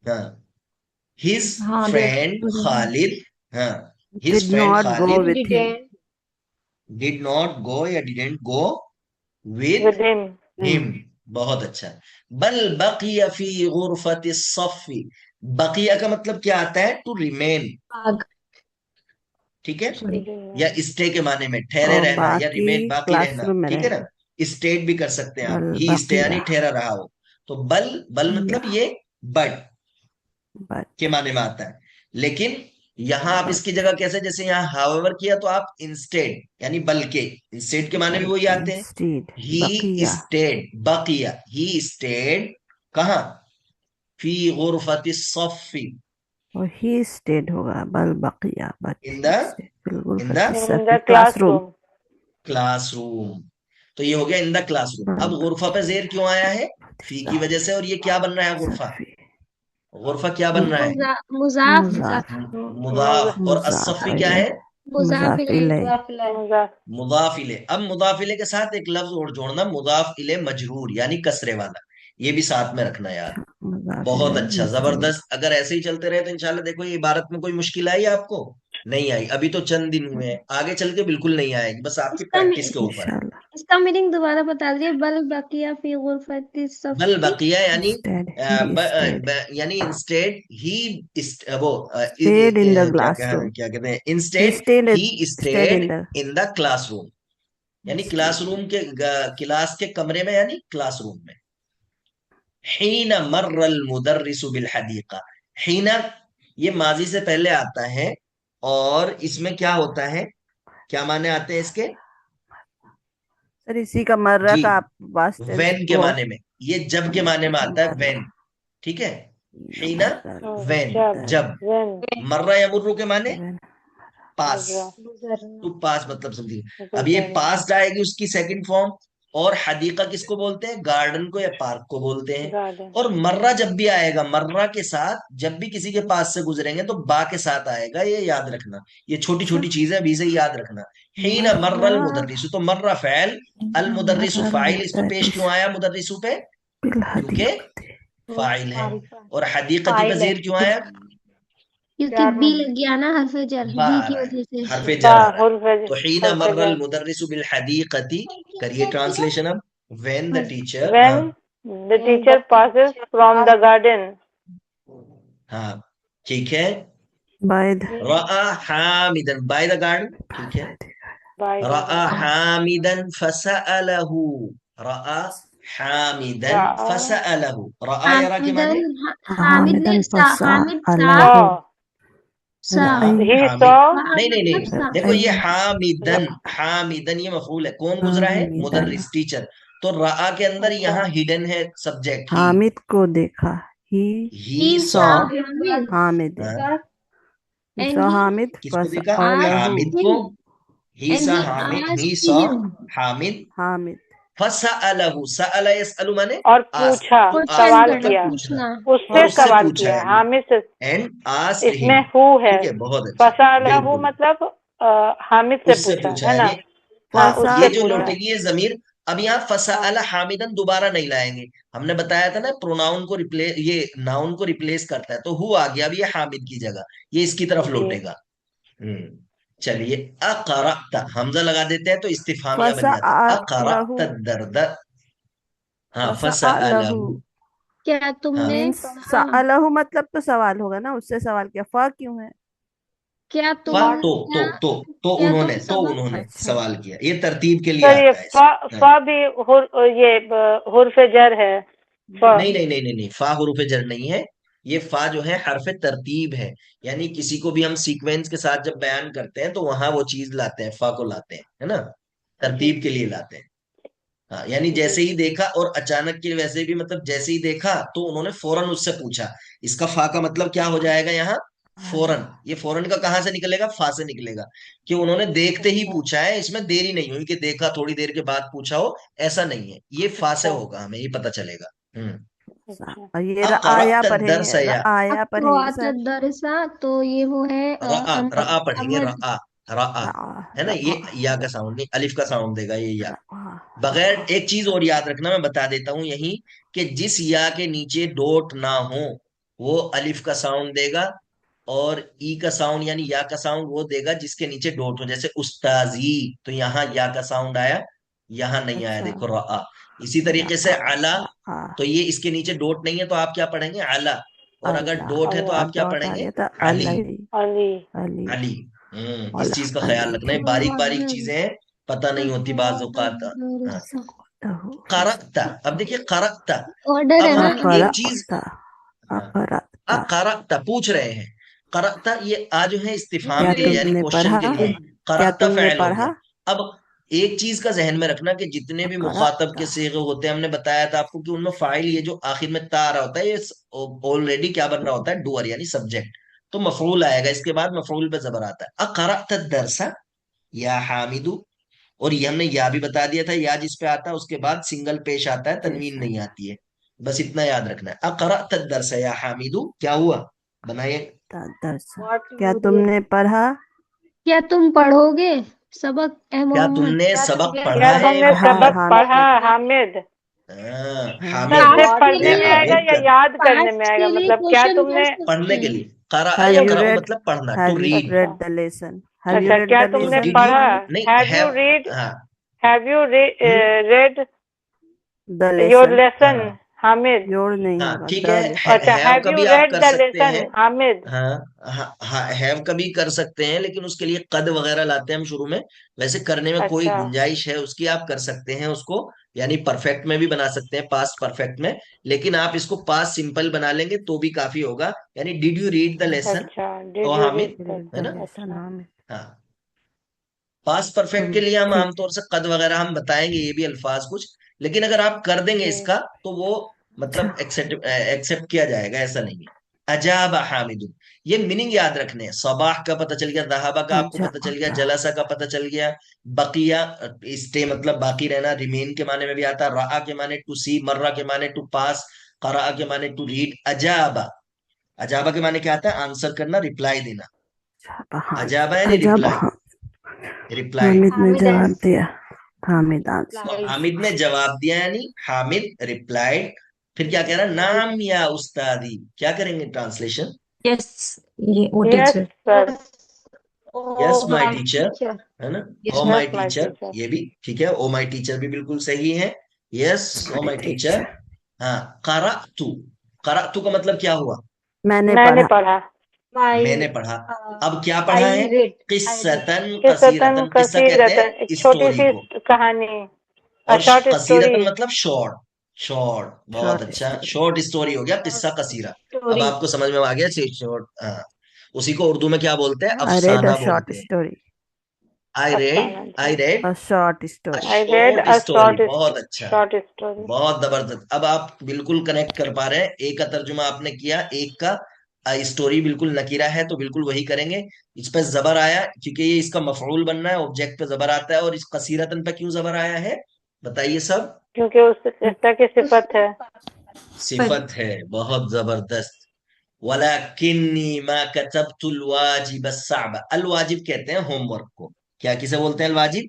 हाँ, हिज हाँ दोस्त फ्रेंड हो जाएगा। खालिद, हाँ, his did friend not go Khalid with him. Did not go या didn't go With with him. Him. बहुत अच्छा। बल बकिया फी गुरफति सफ़ी, बकिया का मतलब क्या आता है, टू रिमेन, आग ठीक है, सॉरी। या स्टे के माने में ठहरे और रहना, या बाकी रिमेन बाकी रहना, क्लासरूम में ठीक है रहेगा। ना, स्टेट भी कर सकते हैं आप, बल ही स्टे यानी बकिया। ठहरा रहा हो। तो बल, बल या मतलब ये बट बट के माने में आता है। लेकिन यहाँ आप इसकी बट जगह कैसे, जैसे यहाँ हाउएवर किया तो आप इंस्टेड यानी बल्कि, इंस्टेड के माने भी वही बल्कि आते हैं। Instead he Bakiya. State, Bakiya, he stayed कहाँ, फी गुरफति सफ़ी, और ही स्टेड होगा, बल बकिया, but in he the stayed बिल्कुल in the In the classroom. classroom. Classroom. तो ये हो गया इन द क्लासरूम। बल अब गुरफा पे जेर क्यों आया है, फी की वजह से, और ये क्या बन रहा है गुरफा, सफी गुरफा क्या बन रहा है, मुजाफ मुजाफ मुदाफ, और मुजाफ असफ़ी क्या इले है, मुजाफ मुजाफ इले Muzaf. मुदाफ इले। अब मुदाफ इले के साथ एक लफ्ज और जोड़ना, मुदाफ इले मजरूर, यानी कसरे वाला, ये भी साथ में रखना यार। मुजाफ बहुत इले अच्छा, मजरूर। जबरदस्त। अगर ऐसे ही चलते रहे तो इंशाल्लाह देखो ये इबारत में कोई मुश्किल आई आपको, नहीं आई, अभी तो चंद दिन हुए हैं, आगे चल के बिल्कुल नहीं आएगी, बस आपकी इसका प्रैक्टिस के ऊपर है। इंशाल्लाह। इसका मीनिंग दोबारा बता दीजिए। बल बकिया फी गुरफति बल सफ़ी। बकिया यानी इंस्टेड ही स्टेड यानी इंस्टेड ही, वो स्टेड इन द क्या क्लासरूम। क्या कहते हैं, he instead stayed he stayed in stayed the in the classroom, यानी क्लासरूम के, क्लास के कमरे में, यानी क्लासरूम में। हीना मर्रल मुदर्रिसु बिल हदीका, हीना ये माजी से पहले आता है, और इसमें क्या होता है, क्या माने आते हैं इसके, सर इसी का मर्रा जी, का आप पास्ट टेंस वेन के वो माने में, ये जब के माने में आता है, मर्रा वेन। ठीक है, हीना हीना, मर्रा वेन, जब, जब। when, मर्रा यमुर्रू के माने वेन पास, गुजरा, टू गुजरना। पास मतलब समथिंग। अब ये गुजरना, पास्ट आएगी उसकी सेकंड फॉर्म। और हदीका किसको बोलते हैं? गार्डन को या पार्क को बोलते हैं। garden, और मर्रा जब भी आएगा, मर्रा के साथ जब भी किसी के पास से गुजरेंगे तो बा के साथ आएगा, ये याद रखना। ये छोटी छोटी चीज है, अभी से ही याद रखना। हीना मर्रल मर्रा मुदर्रिसु, तो मर्रा फैल, अल हीना मुदर्रिसु मर्रा फाइल। इस पे पेश मुदर्रिस क्यों आया मुदर्रिसु पे? क्योंकि बिलहदीक़ती वो फाइल है। मारिफा और हदीकती पे फाइल है, जेर क्यों आया? क्योंकि प्यार बी में, लग गया ना हर्फ जर, बा बी आ की रहा है, वजह से। हरफे बा, जर आ रहा है। हुर्फ, तो हीना हुर्फ मर्रल जर, मुदर्रिसु बिल हदीकती, करिए ट्रांसलेशन अब। व्हेन द टीचर, हाँ when the And the teacher passes teacher from the passed garden, हाँ, ठीक है। बायद रआ हामिदन, बाय द गार्डन, ठीक है। by the रआ garden, हामिदन फसअलहु, रआ हामिदन ra'a, फसअलहु। रआ यरा के हामिदन माने? हामिद ने हामिदन सा, हामिद सा फसअलहु saw, सा हाँ, he हामिद, saw, नहीं नहीं नहीं, मतलब सा। देखो ये रअई हामिदन, हामिदन ये मफूल है, कौन गुजरा है? हामिदन मुदर्रिस, टीचर। तो रआ के अंदर अच्छा, यहाँ हिडन है सब्जेक्ट ही। हामिद को देखा he he He saw, saw Hamid Hamid हाँ, he and saw he Hamid किसको देखा? फसअलहु हामिद asked को। him he and saw he Hamid, he asked saw him Hamid. Hamid फसअलहु, सअल यसअलु माने और आस्क, पूछा, टू क्वेश्चन आस्क सवाल करना, मतलब किया, पूछना। पूछना। और उससे उससे सवाल पूछा किया, है, हामिद से। एंड आस्क्ड इसमें हिम। हु है, ठीक है, बहुत अच्छा, फसालहु बिल्कुल। मतलब हामिद से उससे पूछा पूछा है है ना, ये। हाँ, हाँ, फसा ये उससे जो पूछा, लौटेगी ये जमीर। अब यहाँ हाँ, फसअल हामिदन दोबारा नहीं लाएंगे। हमने बताया था ना, प्रोनाउन को रिप्लेस, ये नाउन को रिप्लेस करता है, तो हु आ गया, अब ये हामिद की जगह, ये इसकी तरफ जी, लौटेगा। चलिए, अकरअत हमजा लगा देते हैं तो इस्तिफामिया बन जाता है, फसअलहु अकरअत दर्द। हाँ, फसअलहु फसअलहु। क्या तुमने हाँ, मीन्स पढ़ा? सअलहु मतलब तो सवाल होगा ना, उससे सवाल किया। फ क्यों है? क्या तुम फा, व्हाट, क्या तो क्या तुम उन्होंने, सबक अच्छा सवाल किया, ये तरतीब के लिए सर ये आता है इसमें। हाँ, भी ये हुर्फ जर है, फ, नहीं नहीं नहीं नहीं नहीं, फा हुरूफ जर नहीं है। ये फा जो है हरफ तरतीब है। यानी किसी को भी हम सीक्वेंस के साथ जब बयान करते हैं तो वहां वो चीज लाते हैं, फा को लाते हैं, है ना, जी, तरतीब के लिए लाते हैं। हाँ, यानी जी, जैसे ही देखा और अचानक के वैसे भी, मतलब जैसे ही देखा तो उन्होंने फौरन उससे पूछा। इसका फा का मतलब क्या हो जाएगा यहाँ? आला फौरन। ये फौरन का कहाँ से निकलेगा? फा से निकलेगा। कि उन्होंने देखते ही अच्छा, पूछा है, इसमें देरी नहीं हुई कि देखा थोड़ी देर के बाद पूछा हो, ऐसा नहीं है, ये फा से अच्छा, होगा, हमें ये पता चलेगा। अच्छा, और ये रआया अक़रअत पढ़ेंगे, दर्स या, रआया पढ़ेंगे अक़रअत सर। दरसा, तो ये वो है रआ, अमर। रआ पढ़ेंगे, अमर रआ, रआ, रआ है ना, रआ ये या का साउंड नहीं, अलिफ का साउंड देगा ये या। रआ बगैर, रआ एक चीज और याद रखना, मैं बता देता हूं यही, कि जिस या के नीचे डोट ना हो वो अलिफ का साउंड देगा। और ई का साउंड यानी या का साउंड वो देगा जिसके नीचे डोट हो, जैसे उस्ताजी, तो यहाँ या का साउंड आया, यहाँ नहीं आया, अच्छा देखो रआ। इसी तरीके से रआ अला, रआ तो ये इसके नीचे डोट नहीं है तो आप क्या पढ़ेंगे? अला। और अगर अल्लाह डोट है तो अल्लाह, आप और क्या डॉट आ पढ़ेंगे? गया था अली। अली अली, अली अली। इस अला चीज का ख्याल अली रखना है, ठीक बारीक बारीक चीजें हैं, पता नहीं होती बाज औकात। हाँ, करकता, अब देखिए करकता। ऑर्डर अब है हम ना। एक चीज, अकरअता हाँ, अकरअता करकता पूछ रहे हैं। करकता ये आ जो है इस्तिफाम क्या के लिए, यानी तुमने क्वेश्चन पढ़ा? के लिए है। क्या करकता तुमने फैल हो गया। पढ़ा? अब एक चीज का जहन में रखना कि जितने भी मुखातब अकरअता के सीगे होते हैं, हमने बताया था आपको कि उनमें फाइल, ये जो आखिर में ता आ रहा होता है, ये ऑलरेडी क्या बन रहा होता है? डुअर यानी सब्जेक्ट। तो मफरूल आएगा, इसके बाद मफरूल पे जबर आता है। अकरअत दरसा या हामिदू। और ये हमने या भी बता दिया था, या जिस पे आता है उसके बाद सिंगल पेश आता है, तनवीन पेश नहीं आता आती है। बस इतना याद रखना है। अक़रअत दर्स या हामिदू, क्या हुआ? बनाइए। दरसा व्हाट क्या यू रीड, तुमने पढ़ा? क्या तुम पढ़ोगे सबक ए क्या मोहम्मद? तुमने सबक क्या पढ़ा है तुमने हाँ सबक मोहम्मद? हाँ पढ़ा, हामिद? सर हाँ हामिद, सिर्फ पास्ट के पढ़ने ए में लिए, आएगा हामिद या कर, याद करने में पास्ट आएगा, के लिए मतलब क्या क्वेश्चन कर तुमने, सकते पढ़ने के हैं। लिए। करा हैव यू यकरअ रेड मतलब पढ़ना, to have you read. Read the lesson have you अच्छा, रेड क्या द तो तुमने लेसन डिड यू, पढ़ा, नहीं, हैव यू हैव, रीड, हाँ, have you read the your lesson? Lesson, हाँ, हामिद? योर नहीं हाँ, होगा, ठीक द है। लेसन। अच्छा, हैव हैव का यू भी आप रेड कर द सकते लेसन, हैं। हामिद? हाँ, हाँ, हैव का भी कर सकते हैं, लेकिन उसके लिए कद वगैरह लाते हैं हम शुरू में। वैसे करने में कोई अच्छा, गुंजाइश है उसकी, आप कर सकते हैं उसको। यानी परफेक्ट में भी बना सकते हैं, पास्ट परफेक्ट में। लेकिन आप इसको पास्ट सिंपल बना लेंगे तो भी काफी होगा। यानी did you read the lesson, अच्छा, ओ did you read Hamid, read है द ना? लेसन अच्छा, हाँ मैं हाँ, पास्ट परफेक्ट के लिए हम ठीक। आमतौर से कद वगैरह हम बताएंगे, ये भी अल्फाज कुछ, लेकिन अगर आप कर देंगे जी इसका तो वो अच्छा मतलब एक्सेप्ट किया जाएगा, ऐसा नहीं है। अजाब हामिदुन, ये मीनिंग याद रखने हैं। सबाह का पता चल गया, दहाबा का आपको अच्छा पता चल गया, अच्छा जलसा का पता चल गया, बकिया स्टे मतलब बाकी रहना, रिमेन के माने में भी आता है, रआ के माने टू सी, मर्रा के माने टू पास, करा के माने टू रीड। अजाबा, अजाबा के माने क्या आता है? आंसर करना, रिप्लाई देना। अच्छा हाँ अजाबा यानी अच्छा रिप्लाई, हाँ रिप्लाई। हामिद ने हामिद जवाब आंसर दिया। हामिद आंसर। तो लाइफ। हामिद ने जवाब दिया यानी हामिद रिप्लाइड। फिर क्या कह रहा है? नाम या उस्तादी, क्या करेंगे ट्रांसलेशन? यस, ये ओ yes teacher. Sir, yes oh my my teacher, teacher. है ना? Yes oh my yes my teacher, teacher. ये भी ठीक है, ओ माय टीचर भी बिल्कुल सही है। यस ओ हमारे माय टीचर। टीचर। हाँ, करातू, करातू का मतलब क्या हुआ? मैंने मैंने पढ़ा। पढ़ा। माय मैंने पढ़ा। अब क्या पढ़ा आई है? रेड। I read. किस्सतन किस्सतन कसीरतन, किस्सा कहते कसीरतन, एक हैं छोटी स्टोरी सी को, कहानी, और शॉर्ट स्टोरी। कसीरतन मतलब शॉर्ट, शॉर्ट, बहुत शॉर्ट अच्छा, स्टोरी। शॉर्ट स्टोरी हो गया किस्सा कसीरा। अब स्टोरी। आपको समझ में आ गया, शॉर्ट, हाँ। उसी को उर्दू में क्या बोलते हैं? आई रेड अ अफसाना शॉर्ट बोलते हैं। स्टोरी। आई रेड, अफसाना आई जी। Read a short a story. I read short a story, short बहुत अच्छा, शॉर्ट स्टोरी। बहुत जबरदस्त। अब आप बिल्कुल कनेक्ट कर पा रहे हैं, एक का तर्जुमा आपने किया, एक का स्टोरी बिल्कुल नकीरा है तो बिल्कुल वही करेंगे। इस पे जबर आया क्योंकि ये इसका मफऊल बनना है, ऑब्जेक्ट पे जबर आता है। और इस कसीरतन पे क्यों जबर आया है, बताइए सब? क्योंकि उस किस्सा की सिफत है। पर सिफत है, बहुत जबरदस्त। वलाकिन्नी मा कतबतुल वाजिब अस्सअब, अल वाजिब कहते हैं होमवर्क को। क्या किसे बोलते हैं? अल वाजिब,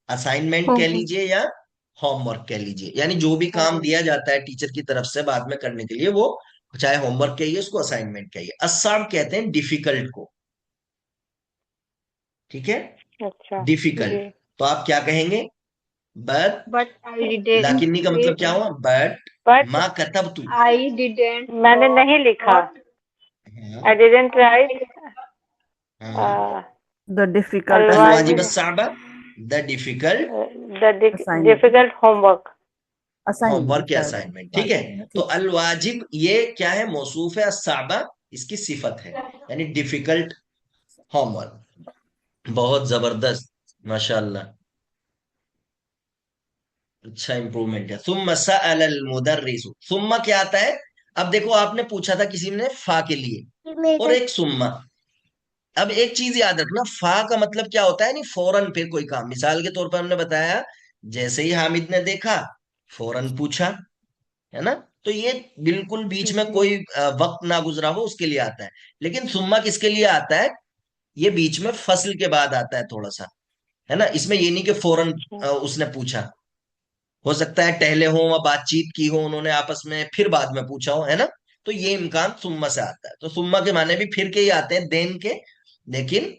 असाइनमेंट कह होमवर्क। लीजिए या होमवर्क कह लीजिए, यानी जो भी काम हाँ, दिया जाता है टीचर की तरफ से बाद में करने के लिए, वो चाहे होमवर्क कहिए उसको, असाइनमेंट कहिए। अस्साब कहते हैं डिफिकल्ट को, ठीक है, अच्छा डिफिकल्ट। जी। तो आप क्या कहेंगे? बट, बट आई डिडंट लाकिन्नी का मतलब क्या रीड। हुआ? बट बट मा कतबतु, आई डिडंट मैंने नहीं लिखा। नॉट हाँ, आई डिडंट राइट हाँ, द डिफिकल्ट अल वाजिब अलवाजिब, असाइनमेंट। अस्साबा, the difficult the assignment. Difficult homework. Homework assignment या कर दो असाइनमेंट, ठीक है। बाद में, तो ठीक है। अल वाजिब ये क्या है? मौसूफ है, अस्साबा इसकी सिफत है, यानी डिफिकल्ट होमवर्क। बहुत जबरदस्त, माशाल्लाह, अच्छा इंप्रूवमेंट है। सुम्मा सअलल मुदर्रिसु, सुम्मा क्या आता है? अब देखो, आपने पूछा था किसी ने फा के लिए, और एक सुम्मा। अब एक चीज याद रखना, फा का मतलब क्या होता है? नहीं, फौरन फिर कोई काम। मिसाल के तौर पर हमने बताया, जैसे ही हामिद ने देखा, फौरन पूछा, है ना? तो ये बिल्कुल बीच में जी। कोई वक्त ना गुजरा हो उसके लिए आता है। लेकिन सुम्मा किसके लिए आता है? ये बीच में फसल के बाद आता है थोड़ा सा, है ना? इसमें ये नहीं कि फौरन अच्छा उसने पूछा, हो सकता है टहले हो व बातचीत की हो उन्होंने आपस में, फिर बाद में पूछा हो, है ना? तो ये इम्कान सुम्मा से आता है। तो सुम्मा के माने भी फिर के ही आते हैं, देन के। लेकिन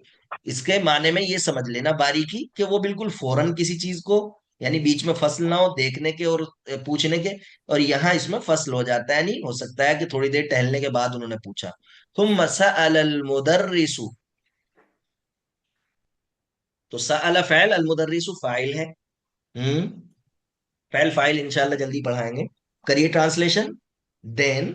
इसके माने में ये समझ लेना बारीकी कि वो बिल्कुल फौरन किसी चीज को, यानी बीच में फसल ना हो देखने के और पूछने के। और यहाँ इसमें फसल हो जाता है, नहीं हो सकता है कि थोड़ी देर टहलने के बाद उन्होंने पूछा। थुम्मा सअलल मुदर्रिसु, तो सअल फ़ैल, अल मुदर्रिसु फाइल है। हम्म, फैल फाइल इंशाल्लाह जल्दी पढ़ाएंगे। करिए ट्रांसलेशन। देन,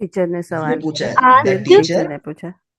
टीचर ने किसने सवाल पूछा किया। है? द फिर आसिफ टीचर टीचर, ने पूछा। The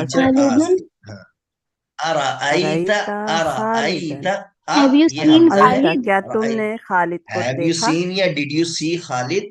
teacher asked. खालिदुन। आस्क, हाँ, अराइता, अराइता खालिदन। अराइता, आ, Have you ये seen हमजा है। अराइता, Khalid? क्या राइट, तुमने खालिद को हैव यू देखा। सीन या डिड यू सी खालिद?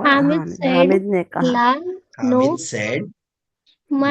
और Hamid हामिद, said, हामिद ने कहा La, Hamid no, said, Ma मा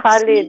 Khalid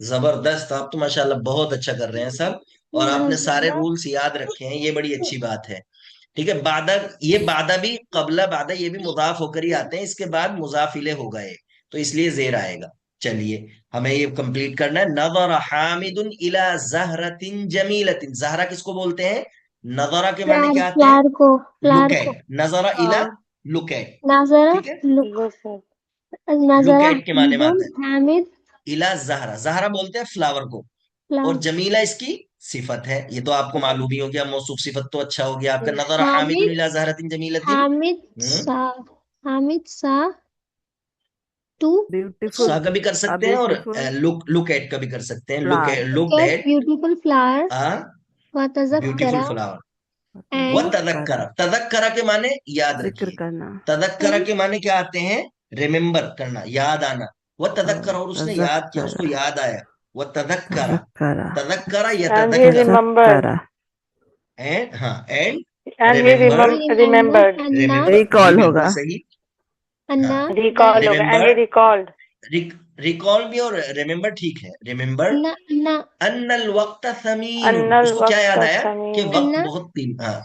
जबरदस्त, आप तो माशाल्लाह बहुत अच्छा कर रहे हैं सब। और आपने सारे रूल्स याद रखे हैं, ये बड़ी अच्छी बात है। ठीक है, बादा, ये बादा भी, कबला बादा ये भी मुजाफ होकर ही आते हैं, इसके बाद मुजाफ इले हो गए, तो इसलिए जेर आएगा। चलिए, हमें ये कंप्लीट करना है। नज़र हामिदुन इला जहरतिन जमीलतिन, जहरा किसको बोलते हैं? नजरा के माने Flower, क्या आते हैं? flower को, लुक flower को. एट, नजरा इला, हाँ, लुक एट, Nazara, ठीक है, look. listen. Look Nazara at के माने में Hamidun, आता है। Hamid, इला जहरा, जहरा बोलते हैं फ्लावर को, और flower. जमीला इसकी सिफत है। ये तो आपको मालूम ही हो गया, मौसूफ सिफत तो अच्छा हो गया आपका। नजर हामिदुन Hamid, इला जहरतिन जमीलतिन। Hamid hmm, saw, Hamid saw to beautiful सा का भी कर अ सकते हैं और ब्यूटीफुल लुक एट का भी कर सकते हैं। Flower look get at beautiful flower a beautiful वतज़क्करा फ्लावर। व and तदक्करा, तदक्करा के माने याद जिक्र रखिए। करना तदक्करा and के माने क्या आते हैं? रिमेम्बर करना, याद आना। व तदक्करा, और उसने याद किया, उसको तज़क्करा याद आया। व तदक्करा, तज़क्करा तदक्करा या And he तदक्करा। remembered. तज़क्करा एंड हाँ, and And he remember, he remembered. remembered Anna जी रिकॉल बिल्कुल होगा सही। Anna हाँ, Recall that होगा. And he remember, recalled. Recall भी और रिमेम्बर ठीक है। रिमेम्बर Anna अन्नल वक्त समीन, Annal उसको क्या याद waqta आया कि samin. वक्त Anna बहुत कीम हाँ।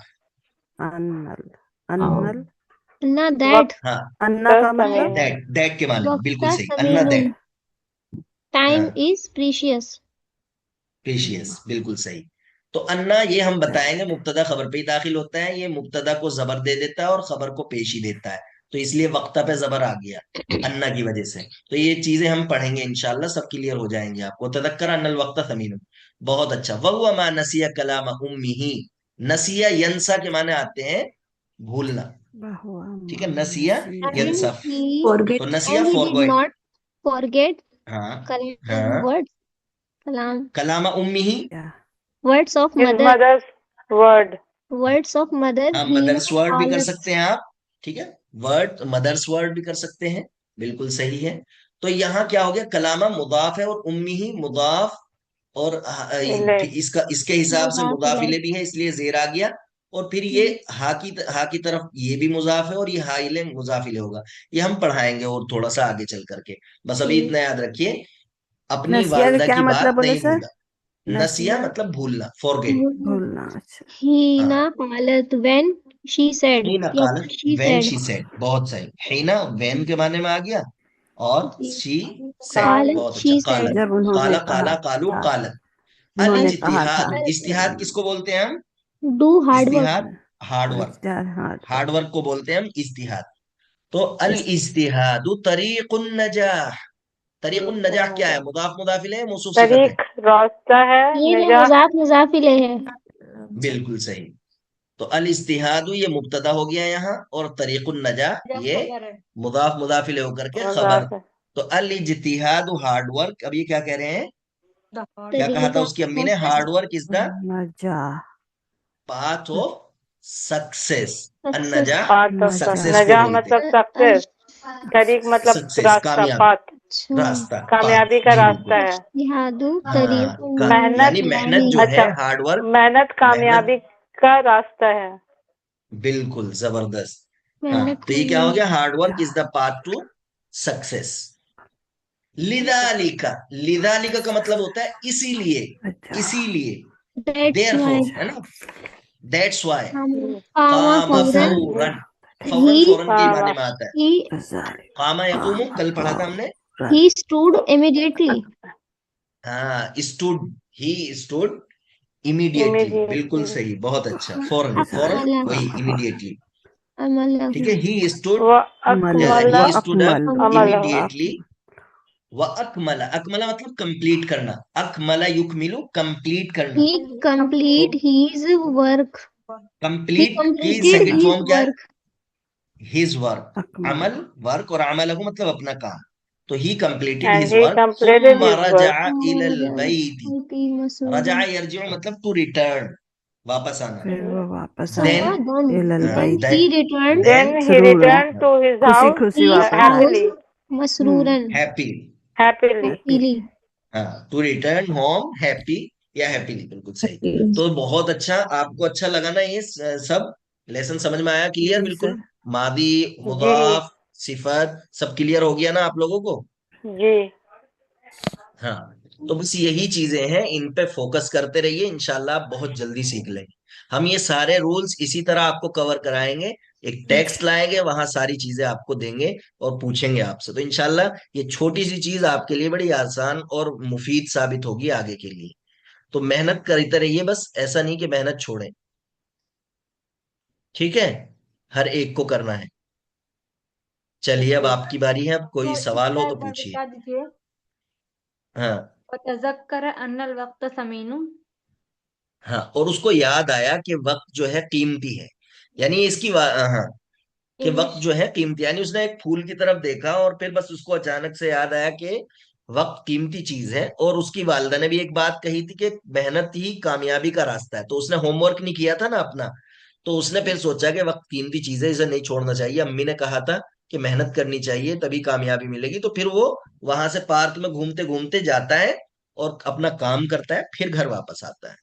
अन्नल अन्नल Anna that हाँ, अन्ना का Waqta मतलब samin. दैट के माने में, बिल्कुल वक्ता सही, अन्ना समीनुन दैट। time हाँ, is precious प्रीशियस, बिल्कुल सही। तो अन्ना ये हम बताएंगे मुब्तदा खबर पे ही दाखिल होता है, ये मुब्तदा को जबर दे देता है और खबर को पेशी देता है, तो इसलिए वक्ता पे जबर आ गया अन्ना की वजह से। तो ये चीजें हम पढ़ेंगे इंशाल्लाह, सब क्लियर हो जाएंगे आपको। तदक्कर अन्नल वक्ता समीन, बहुत अच्छा। वहुआ मा नसिया कलाम उम्मिही, नसिया यंसा के माने आते हैं भूलना, बहुआ ठीक है, नसिया मानसिया and यंसा। he तो फॉरगेट। नसिया and he did forgot. not forget हाँ kalam हाँ, कलामा उम्मिही, words of His mother mother's word. words of mother हाँ, Hina मदर्स वर्ड भी कर qalat सकते हैं आप, ठीक है, वर्ड मदर्स वर्ड भी कर सकते हैं, बिल्कुल सही है। तो यहाँ क्या हो गया, कलामा मुदाफ है और उम्मी ही मुदाफ, और Ilay. फिर इसका इसके हिसाब से मुदाफ मुदाफ इलैह इले भी है, इसलिए जेर आ गया। और फिर ये हा की तरफ ये भी मुजाफ है, और ये हा इले मुजाफ इले होगा। ये हम पढ़ाएंगे और थोड़ा सा आगे चल करके, बस अभी इतना याद रखिए, अपनी नसिया का वालदा क्या की बात मतलब बोले नहीं सर? भूलना। नसिया नसिया मतलब भूलना, फॉरगेट। भूलना। अच्छा Hina हाँ, qalat when she said हीना या कालत, she when said she said, बहुत सही। हीना व्हेन के माने में आ गया, और शी सेड, qalat बहुत अच्छा। she said कालत, जब उन्होंने काला कहा काला कालू था कालत। अल उन्होंने कहा था इज्तिहाद, इज्तिहाद किसको बोलते हैं हम? do hard work इज्तिहाद, हार्ड वर्क, हाँ हार्ड वर्क को बोलते हैं हम इज्तिहाद। तो अल इज्तिहादु तरीकुन नजाह, तरीकुन नजाह क्या है? मुदाफ मुदाफ इलैह, मौसूफ सिफत है, तरीक रास्ता है. ये जो निजाह मुजाफ इलैह है बिल्कुल सही। तो अल इज्तिहादु ये मुब्तदा हो गया यहाँ, और तरीकुन नजाह ये मुदाफ मुदाफ इलैह होकर के खबर। मुजाफ है. तो अल इज्तिहादु हार्ड वर्क, अब ये क्या कह रहे हैं, क्या कहा था तरीका उसकी अम्मी ने? हार्ड वर्क इज द नजा पाथ ऑफ सक्सेस। अन सक्सेस नजाह पाथ ऑफ सक्सेस को नजाह बोलते मतलब हैं, सक्सेस. तरीक मतलब सक्सेस रास्ता. कामयाब, पाथ रास्ता, पाथ, कामयाबी का जी रास्ता बिल्कुल। है. इज्तिहादु हाँ, तरीकुन मेहनत. यानी मेहनत जो है, अच्छा. हार्ड वर्क, मेहनत कामयाबी मेहनत, का रास्ता है. बिल्कुल जबरदस्त। हाँ, मेहनत तो ये क्या हो करनी गया, hard work is the path to success. लिदालिका, लिदालिका का मतलब होता है इसीलिए, अच्छा इसीलिए, दैट्स देयरफॉर, व्हाई है ना, दैट्स वाई। कामा कामा फौरन फौरन, ही फौरन फौरन के कामा. माने में आता है। ही कामा यकूमु, कल पढ़ा था हमने। he stood immediately हाँ, स्टूड, ही स्टूड इमीडिएटली, बिल्कुल इमीडिएटली. सही, बहुत अच्छा। फौरन, फौरन अमला वही इमीडिएटली, ठीक अमलहु है। ही स्टूड, व अकमला ही स्टूड अप अमलहु. इमीडिएटली। व अकमला, अकमला मतलब कंप्लीट करना, अकमला युकमिलु, कंप्लीट करना। he complete तो his work he कंप्लीट की completed सेकंड his फॉर्म क्या है? work हिज वर्क, अकमल अमल वर्क, और अमलहु मतलब अपना काम। तो ही completed And his he work, completed सुम्मा his work. रजअ इलल बैति, रजअ यरजिउ मतलब टू रिटर्न, वापस आना। फिर वो वापस देन, आया इलल then बैत he returned then Then he सरूरन returned to his खुशी house खुशी his वापस आया house happily. masruran happy, Happily. happily हाँ, टू रिटर्न होम हैप्पी या हैप्पीली, बिल्कुल सही। तो बहुत अच्छा, आपको अच्छा लगा ना ये सब लेसन, समझ में आया, क्लियर, जी बिल्कुल। सर मादी, जी. मुदाफ, सिफत, सब क्लियर हो गया ना आप लोगों को? जी. हाँ, तो बस यही चीजें हैं, इन पे फोकस करते रहिए, इंशाल्लाह आप बहुत जल्दी सीख लेंगे। हम ये सारे रूल्स इसी तरह आपको कवर कराएंगे, एक टेक्स्ट लाएंगे, वहां सारी चीजें आपको देंगे और पूछेंगे आपसे। तो इंशाल्लाह ये छोटी सी चीज आपके लिए बड़ी आसान और मुफीद साबित होगी आगे के लिए। तो मेहनत करते रहिए, बस ऐसा नहीं कि मेहनत छोड़ें, ठीक है, हर एक को करना है। चलिए, अब आपकी बारी है, अब कोई सवाल हो तो पूछिए। बता दीजिए। हाँ वतज़क्कर अन्नल वक्त समीनुन। हाँ, और उसको याद आया कि वक्त जो है कीमती है, यानी इसकी हाँ, कि वक्त इंग्लिश जो है कीमती, यानी उसने एक फूल की तरफ देखा और फिर बस उसको अचानक से याद आया कि वक्त कीमती चीज है। और उसकी वालिदा ने भी एक बात कही थी कि मेहनत ही कामयाबी का रास्ता है, तो उसने होमवर्क नहीं किया था ना अपना, तो उसने फिर सोचा कि वक्त कीमती चीज है, इसे नहीं छोड़ना चाहिए। अम्मी ने कहा था कि मेहनत करनी चाहिए तभी कामयाबी मिलेगी, तो फिर वो वहां से पार्क में घूमते घूमते जाता है और अपना काम करता है, फिर घर वापस आता है।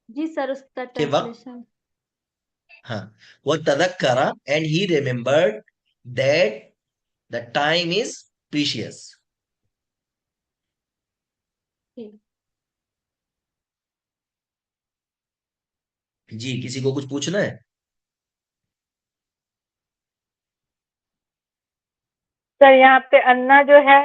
जी सर, उसका कि वक्त, ट्रांसलेशन। हाँ, वो तदक्करा and he remembered that the time is precious. जी, किसी को कुछ पूछना है? सर यहाँ पे अन्ना जो है